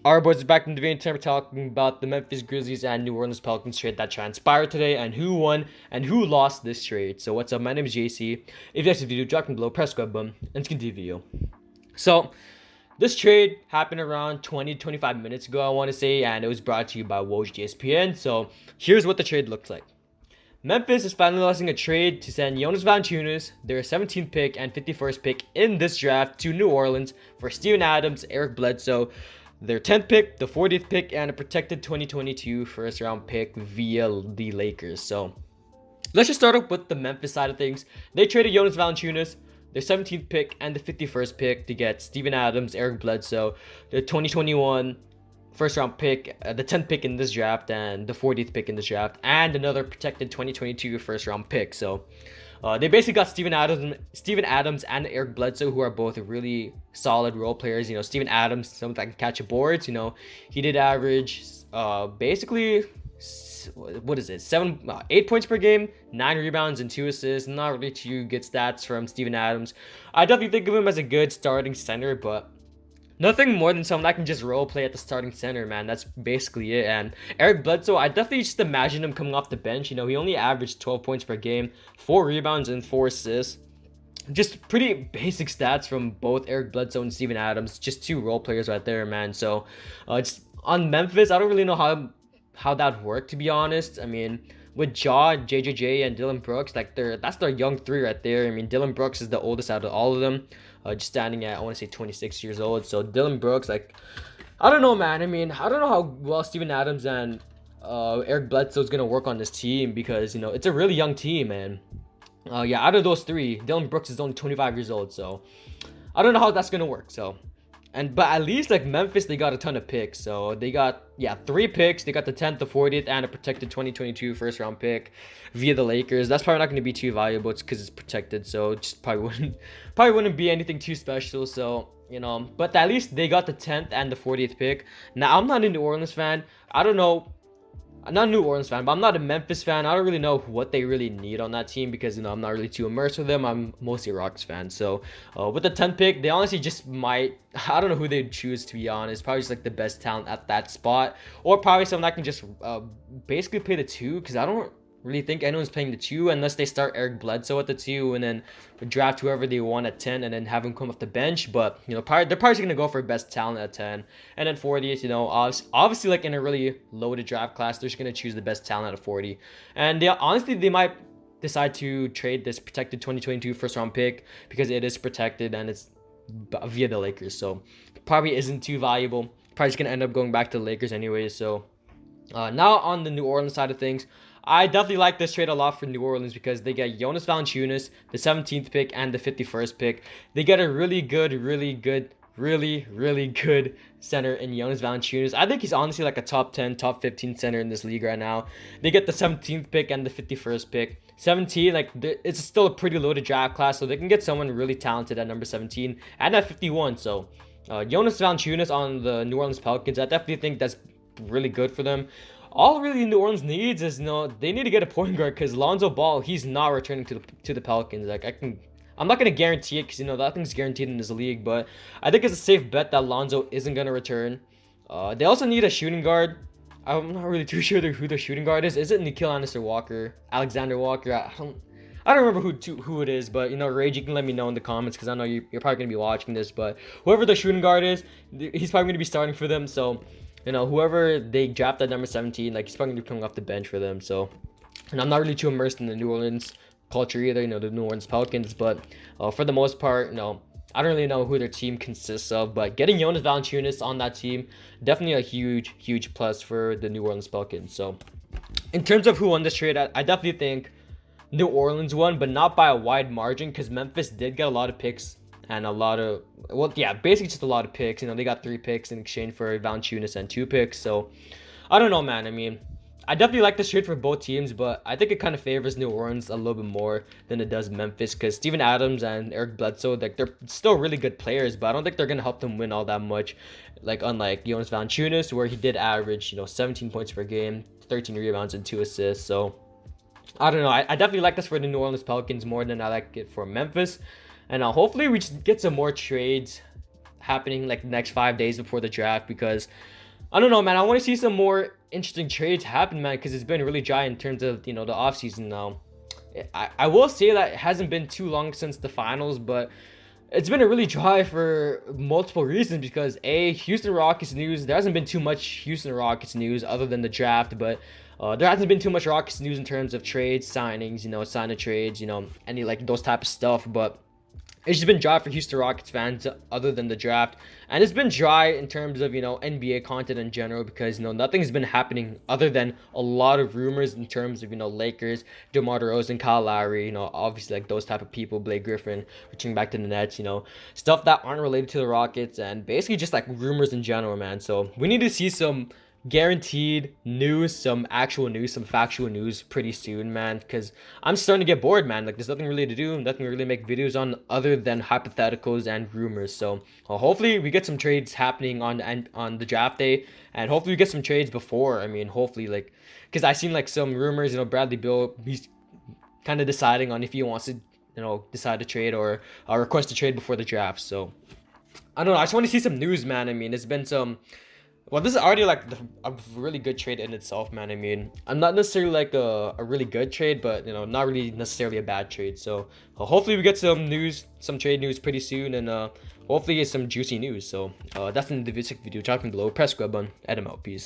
Our boys are back in the video time talking about the Memphis Grizzlies and New Orleans Pelicans trade that transpired today and who won and who lost this trade. So what's up, my name is Jae'sean. If you like this video, drop me below, press subscribe button, and let's continue the video. So this trade happened around 20-25 minutes ago, I want to say, and it was brought to you by ESPN. So here's what the trade looked like. Memphis is finalizing a trade to send Jonas Valanciunas, their 17th pick and 51st pick in this draft, to New Orleans for Steven Adams, Eric Bledsoe, their 10th pick, the 40th pick, and a protected 2022 first round pick via the Lakers. So let's just start up with the Memphis side of things. They traded Jonas Valanciunas, their 17th pick and the 51st pick, to get Steven Adams, Eric Bledsoe, the 2021 first round pick, the 10th pick in this draft, and the 40th pick in this draft, and another protected 2022 first round pick. So they basically got Steven Adams and Eric Bledsoe, who are both really solid role players. You know, Steven Adams, someone that can catch a boards. You know, he did average basically, what is it, 8 points per game, 9 rebounds and 2 assists. Not really too good stats from Steven Adams. I definitely think of him as a good starting center, but nothing more than someone that can just role play at the starting center, man. That's basically it. And Eric Bledsoe, I definitely just imagine him coming off the bench. You know, he only averaged 12 points per game, 4 rebounds and 4 assists. Just pretty basic stats from both Eric Bledsoe and Steven Adams. Just two role players right there, man. So just on Memphis, I don't really know how that worked, to be honest. I mean, with JJJ, and Dillon Brooks, like that's their young three right there. I mean, Dillon Brooks is the oldest out of all of them, just standing at, I want to say, 26 years old. So Dillon Brooks, like, I don't know, man. I mean, I don't know how well Steven Adams and Eric Bledsoe is gonna work on this team, because, you know, it's a really young team, man. Out of those three, Dillon Brooks is only 25 years old, so I don't know how that's gonna work. So, but at least, like, Memphis, they got a ton of picks. So they got 3 picks. They got the 10th, the 40th, and a protected 2022 first round pick via the Lakers. That's probably not going to be too valuable. It's because it's protected, so it just probably wouldn't be anything too special. So, you know, but at least they got the 10th and the 40th pick. Now, I'm not a New Orleans fan. I don't know. I'm not a New Orleans fan, but I'm not a Memphis fan. I don't really know what they really need on that team, because, you know, I'm not really too immersed with them. I'm mostly a Rockets fan. So with the 10th pick, they honestly just might, I don't know who they'd choose, to be honest. Probably just like the best talent at that spot, or probably someone that can just basically play the 2, because I don't really think anyone's playing the 2 unless they start Eric Bledsoe at the 2 and then draft whoever they want at 10 and then have him come off the bench. But, you know, they're probably going to go for best talent at 10, and then 40th, you know, obviously, like, in a really loaded draft class, they're just going to choose the best talent at 40. And honestly, they might decide to trade this protected 2022 first round pick, because it is protected and it's via the Lakers, so probably isn't too valuable. Probably just going to end up going back to the Lakers anyways. So now on the New Orleans side of things, I definitely like this trade a lot for New Orleans, because they get Jonas Valanciunas, the 17th pick and the 51st pick. They get a really good center in Jonas Valanciunas. I think he's honestly like a top 10, top 15 center in this league right now. They get the 17th pick and the 51st pick. 17, like, it's still a pretty loaded draft class, so they can get someone really talented at number 17 and at 51. So Jonas Valanciunas on the New Orleans Pelicans, I definitely think that's really good for them. All really New Orleans needs is, you know, they need to get a point guard, because Lonzo Ball, he's not returning to the Pelicans. Like, I'm not gonna guarantee it, because, you know, that thing's guaranteed in this league, but I think it's a safe bet that Lonzo isn't gonna return. They also need a shooting guard. I'm not really too sure who the shooting guard is. Is it Nickeil Alexander Walker? I don't remember who it is, but, you know, Rage, you can let me know in the comments, because I know you're probably gonna be watching this. But whoever the shooting guard is, he's probably gonna be starting for them. So, you know, whoever they draft at number 17, like, he's probably going to be coming off the bench for them. So, and I'm not really too immersed in the New Orleans culture either, you know, the New Orleans Pelicans. But for the most part, you know, I don't really know who their team consists of. But getting Jonas Valanciunas on that team, definitely a huge plus for the New Orleans Pelicans. So, in terms of who won this trade, I definitely think New Orleans won, but not by a wide margin, because Memphis did get a lot of picks. And basically just a lot of picks. You know, they got 3 picks in exchange for Valanciunas and 2 picks. So, I don't know, man. I mean, I definitely like this trade for both teams, but I think it kind of favors New Orleans a little bit more than it does Memphis, because Steven Adams and Eric Bledsoe, like, they're still really good players, but I don't think they're going to help them win all that much. Like, unlike Jonas Valanciunas, where he did average, you know, 17 points per game, 13 rebounds and 2 assists. So, I don't know. I definitely like this for the New Orleans Pelicans more than I like it for Memphis. And hopefully we just get some more trades happening like the next 5 days before the draft, because I don't know, man. I want to see some more interesting trades happen, man, because it's been really dry in terms of, the offseason now. I will say that it hasn't been too long since the finals, but it's been a really dry for multiple reasons, because Houston Rockets news, there hasn't been too much Houston Rockets news other than the draft, but there hasn't been too much Rockets news in terms of trades, signings, signing trades, any like those type of stuff. But it's just been dry for Houston Rockets fans other than the draft. And it's been dry in terms of, NBA content in general, because, nothing's been happening other than a lot of rumors in terms of, Lakers, DeMar DeRozan, Kyle Lowry, obviously like those type of people, Blake Griffin returning back to the Nets, stuff that aren't related to the Rockets, and basically just like rumors in general, man. So we need to see some guaranteed news, some actual news, some factual news pretty soon, man, because I'm starting to get bored, man. Like, there's nothing really to do, nothing to really make videos on other than hypotheticals and rumors. So hopefully we get some trades happening on the draft day, and hopefully we get some trades before. I mean, hopefully, like, because I seen like some rumors, Bradley Beal, he's kind of deciding on if he wants to decide to trade or request a trade before the draft. So I don't know, I just want to see some news, man. I mean, it's been some, well, this is already like a really good trade in itself, man. I mean, I'm not necessarily like a really good trade, but not really necessarily a bad trade. So hopefully we get some news, some trade news pretty soon, and hopefully get some juicy news. So that's in the video. Talking below. Press grub button. Add them out. Peace.